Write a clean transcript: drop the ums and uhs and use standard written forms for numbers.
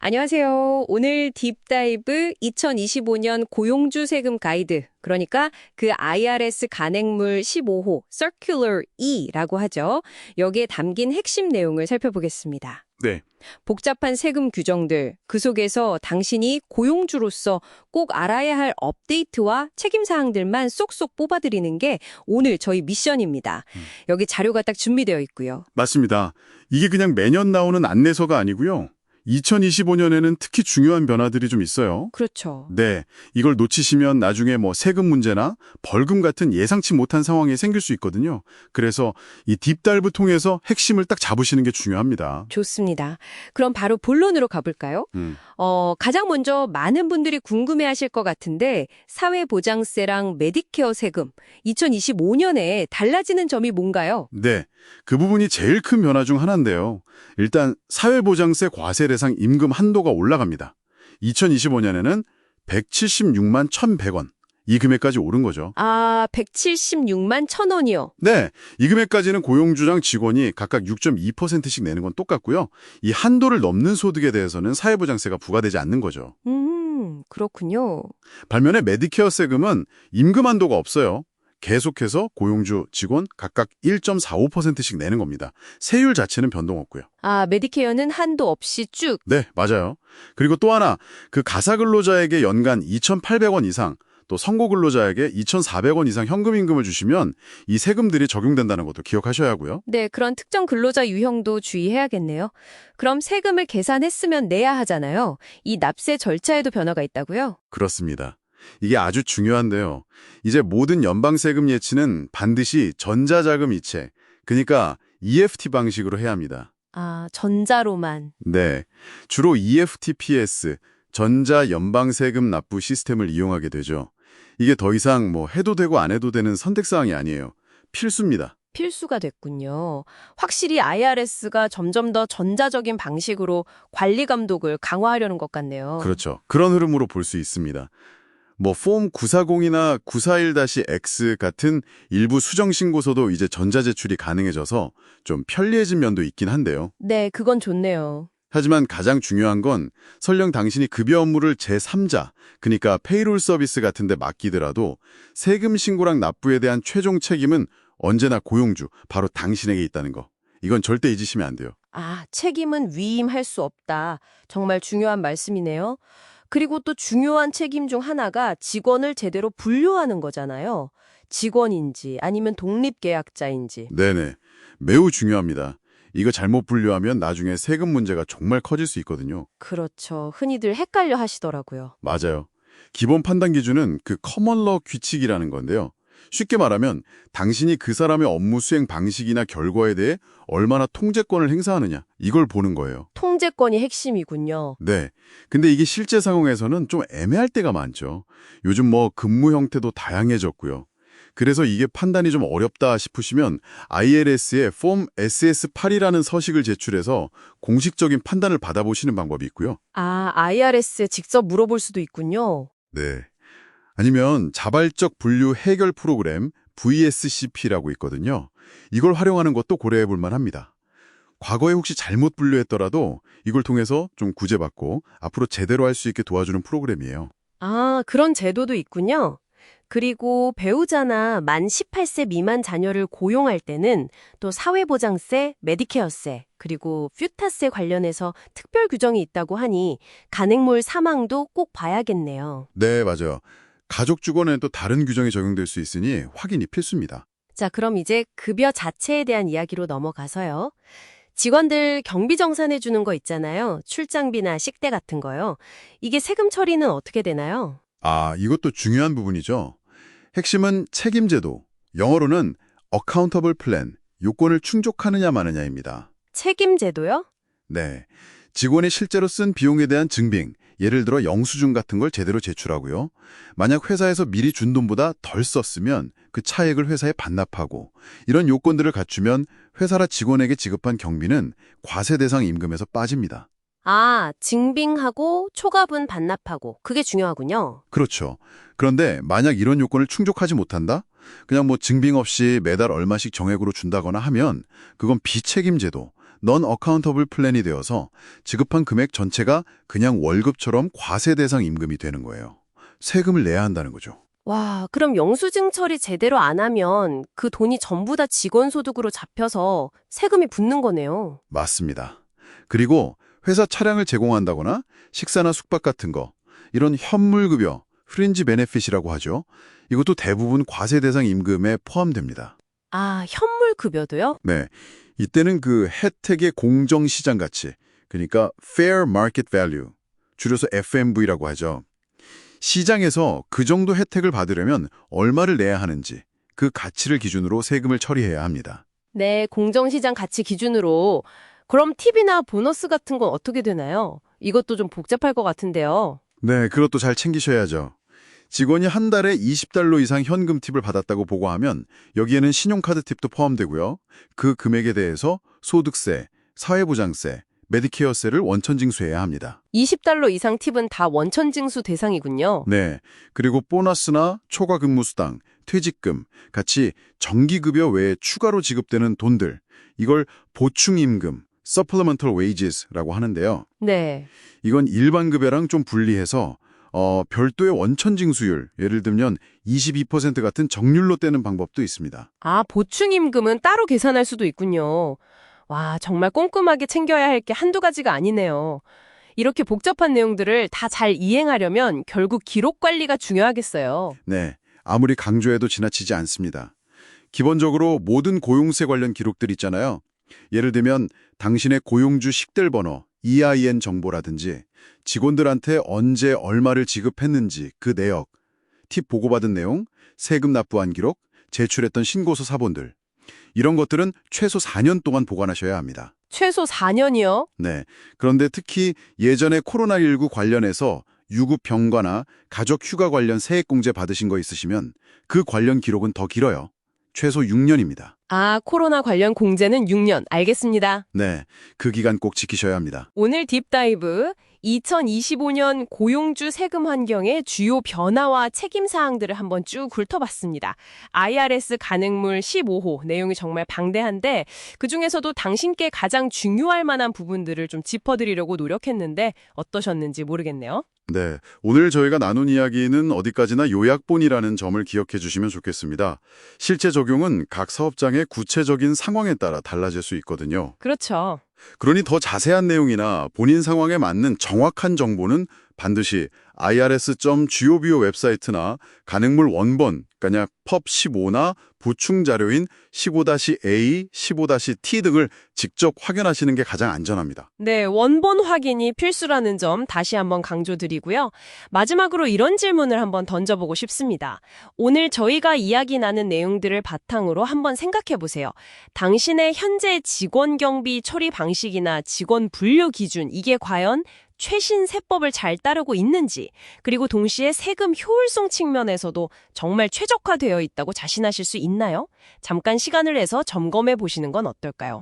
안녕하세요. 오늘 딥다이브 2025년 고용주 세금 가이드, 그러니까 그 IRS 간행물 15호 Circular E라고 하죠. 여기에 담긴 핵심 내용을 살펴보겠습니다. 네, 복잡한 세금 규정들, 그 속에서 당신이 고용주로서 꼭 알아야 할 업데이트와 책임 사항들만 쏙쏙 뽑아드리는 게 오늘 저희 미션입니다. 여기 자료가 딱 준비되어 있고요. 맞습니다. 이게 그냥 매년 나오는 안내서가 아니고요. 2025년에는 특히 중요한 변화들이 좀 있어요. 그렇죠. 네, 이걸 놓치시면 나중에 세금 문제나 벌금 같은 예상치 못한 상황이 생길 수 있거든요. 그래서 이 딥다이브 통해서 핵심을 딱 잡으시는 게 중요합니다. 좋습니다. 그럼 바로 본론으로 가볼까요? 가장 먼저 많은 분들이 궁금해하실 것 같은데 사회보장세랑 메디케어 세금 2025년에 달라지는 점이 뭔가요? 네, 그 부분이 제일 큰 변화 중 하나인데요. 일단 사회보장세 과세 대상 임금 한도가 올라갑니다. 2025년에는 176만 1,100원. 이 금액까지 오른 거죠. 176만 1,000원이요. 네, 이 금액까지는 고용주랑 직원이 각각 6.2%씩 내는 건 똑같고요. 이 한도를 넘는 소득에 대해서는 사회보장세가 부과되지 않는 거죠. 그렇군요. 반면에 메디케어 세금은 임금 한도가 없어요. 계속해서 고용주, 직원 각각 1.45%씩 내는 겁니다. 세율 자체는 변동 없고요. 메디케어는 한도 없이 쭉. 네, 맞아요. 그리고 또 하나, 그 가사 근로자에게 연간 2,800원 이상, 또 선고 근로자에게 2,400원 이상 현금임금을 주시면 이 세금들이 적용된다는 것도 기억하셔야 하고요. 네, 그런 특정 근로자 유형도 주의해야겠네요. 그럼 세금을 계산했으면 내야 하잖아요. 이 납세 절차에도 변화가 있다고요? 그렇습니다. 이게 아주 중요한데요. 이제 모든 연방세금 예치는 반드시 전자자금 이체, 그러니까 EFT 방식으로 해야 합니다. 전자로만. 네, 주로 EFTPS, 전자연방세금 납부 시스템을 이용하게 되죠. 이게 더 이상 해도 되고 안 해도 되는 선택사항이 아니에요. 필수입니다. 필수가 됐군요. 확실히 IRS가 점점 더 전자적인 방식으로 관리 감독을 강화하려는 것 같네요. 그렇죠. 그런 흐름으로 볼 수 있습니다. 폼 940이나 941-X 같은 일부 수정신고서도 이제 전자제출이 가능해져서 좀 편리해진 면도 있긴 한데요. 네, 그건 좋네요. 하지만 가장 중요한 건 설령 당신이 급여 업무를 제3자, 그러니까 페이롤 서비스 같은 데 맡기더라도 세금 신고랑 납부에 대한 최종 책임은 언제나 고용주, 바로 당신에게 있다는 거. 이건 절대 잊으시면 안 돼요. 책임은 위임할 수 없다. 정말 중요한 말씀이네요. 그리고 또 중요한 책임 중 하나가 직원을 제대로 분류하는 거잖아요. 직원인지 아니면 독립계약자인지. 네네. 매우 중요합니다. 이거 잘못 분류하면 나중에 세금 문제가 정말 커질 수 있거든요. 그렇죠. 흔히들 헷갈려 하시더라고요. 맞아요. 기본 판단 기준은 그 커먼러 규칙이라는 건데요. 쉽게 말하면 당신이 그 사람의 업무 수행 방식이나 결과에 대해 얼마나 통제권을 행사하느냐, 이걸 보는 거예요. 통제권이 핵심이군요. 네. 근데 이게 실제 상황에서는 좀 애매할 때가 많죠. 요즘 근무 형태도 다양해졌고요. 그래서 이게 판단이 좀 어렵다 싶으시면 IRS에 폼 SS8이라는 서식을 제출해서 공식적인 판단을 받아보시는 방법이 있고요. IRS에 직접 물어볼 수도 있군요. 네. 아니면 자발적 분류 해결 프로그램 VSCP라고 있거든요. 이걸 활용하는 것도 고려해 볼 만합니다. 과거에 혹시 잘못 분류했더라도 이걸 통해서 좀 구제받고 앞으로 제대로 할 수 있게 도와주는 프로그램이에요. 그런 제도도 있군요. 그리고 배우자나 만 18세 미만 자녀를 고용할 때는 또 사회보장세, 메디케어세, 그리고 퓨타세 관련해서 특별 규정이 있다고 하니 간행물 사망도 꼭 봐야겠네요. 네, 맞아요. 가족 주거에는 또 다른 규정이 적용될 수 있으니 확인이 필수입니다. 자, 그럼 이제 급여 자체에 대한 이야기로 넘어가서요. 직원들 경비 정산해 주는 거 있잖아요. 출장비나 식대 같은 거요. 이게 세금 처리는 어떻게 되나요? 이것도 중요한 부분이죠. 핵심은 책임제도, 영어로는 accountable plan, 요건을 충족하느냐 마느냐입니다. 책임제도요? 네, 직원이 실제로 쓴 비용에 대한 증빙, 예를 들어 영수증 같은 걸 제대로 제출하고요. 만약 회사에서 미리 준 돈보다 덜 썼으면 그 차액을 회사에 반납하고 이런 요건들을 갖추면 회사라 직원에게 지급한 경비는 과세 대상 임금에서 빠집니다. 증빙하고 초과분 반납하고 그게 중요하군요. 그렇죠. 그런데 만약 이런 요건을 충족하지 못한다? 그냥 증빙 없이 매달 얼마씩 정액으로 준다거나 하면 그건 비책임제도, 넌 어카운터블 플랜이 되어서 지급한 금액 전체가 그냥 월급처럼 과세 대상 임금이 되는 거예요. 세금을 내야 한다는 거죠. 와, 그럼 영수증 처리 제대로 안 하면 그 돈이 전부 다 직원 소득으로 잡혀서 세금이 붙는 거네요. 맞습니다. 그리고 회사 차량을 제공한다거나 식사나 숙박 같은 거, 이런 현물급여, 프린지 베네핏이라고 하죠. 이것도 대부분 과세 대상 임금에 포함됩니다. 아, 현물 급여도요? 네, 이때는 그 혜택의 공정시장 가치, 그러니까 Fair Market Value, 줄여서 FMV라고 하죠. 시장에서 그 정도 혜택을 받으려면 얼마를 내야 하는지, 그 가치를 기준으로 세금을 처리해야 합니다. 네, 공정시장 가치 기준으로. 그럼 팁이나 보너스 같은 건 어떻게 되나요? 이것도 좀 복잡할 것 같은데요. 네, 그것도 잘 챙기셔야죠. 직원이 한 달에 20달러 이상 현금 팁을 받았다고 보고하면 여기에는 신용카드 팁도 포함되고요. 그 금액에 대해서 소득세, 사회보장세, 메디케어세를 원천 징수해야 합니다. 20달러 이상 팁은 다 원천 징수 대상이군요. 네, 그리고 보너스나 초과 근무 수당, 퇴직금, 같이 정기급여 외에 추가로 지급되는 돈들, 이걸 보충임금, supplemental wages라고 하는데요. 네. 이건 일반 급여랑 좀 분리해서 별도의 원천 징수율, 예를 들면 22% 같은 정률로 떼는 방법도 있습니다. 아, 보충임금은 따로 계산할 수도 있군요. 와, 정말 꼼꼼하게 챙겨야 할 게 한두 가지가 아니네요. 이렇게 복잡한 내용들을 다 잘 이행하려면 결국 기록 관리가 중요하겠어요. 네, 아무리 강조해도 지나치지 않습니다. 기본적으로 모든 고용세 관련 기록들 있잖아요. 예를 들면 당신의 고용주 식별 번호, EIN 정보라든지 직원들한테 언제 얼마를 지급했는지 그 내역, 팁 보고받은 내용, 세금 납부한 기록, 제출했던 신고서 사본들. 이런 것들은 최소 4년 동안 보관하셔야 합니다. 최소 4년이요? 네. 그런데 특히 예전에 코로나19 관련해서 유급 병가나 가족 휴가 관련 세액공제 받으신 거 있으시면 그 관련 기록은 더 길어요. 최소 6년입니다. 아, 코로나 관련 공제는 6년. 알겠습니다. 네. 그 기간 꼭 지키셔야 합니다. 오늘 딥다이브 2025년 고용주 세금 환경의 주요 변화와 책임 사항들을 한번 쭉 훑어봤습니다. IRS 가능물 15호 내용이 정말 방대한데 그중에서도 당신께 가장 중요할 만한 부분들을 좀 짚어드리려고 노력했는데 어떠셨는지 모르겠네요. 네, 오늘 저희가 나눈 이야기는 어디까지나 요약본이라는 점을 기억해 주시면 좋겠습니다. 실제 적용은 각 사업장의 구체적인 상황에 따라 달라질 수 있거든요. 그렇죠. 그러니 더 자세한 내용이나 본인 상황에 맞는 정확한 정보는 반드시 irs.gov 웹사이트나 가능물 원본, 그러니까 펍15나 보충 자료인 15-A, 15-T 등을 직접 확인하시는 게 가장 안전합니다. 네, 원본 확인이 필수라는 점 다시 한번 강조드리고요. 마지막으로 이런 질문을 한번 던져보고 싶습니다. 오늘 저희가 이야기 나눈 내용들을 바탕으로 한번 생각해 보세요. 당신의 현재 직원 경비 처리 방식이나 직원 분류 기준, 이게 과연 최신 세법을 잘 따르고 있는지, 그리고 동시에 세금 효율성 측면에서도 정말 최적화되어 있다고 자신하실 수 있나요? 잠깐 시간을 내서 점검해 보시는 건 어떨까요?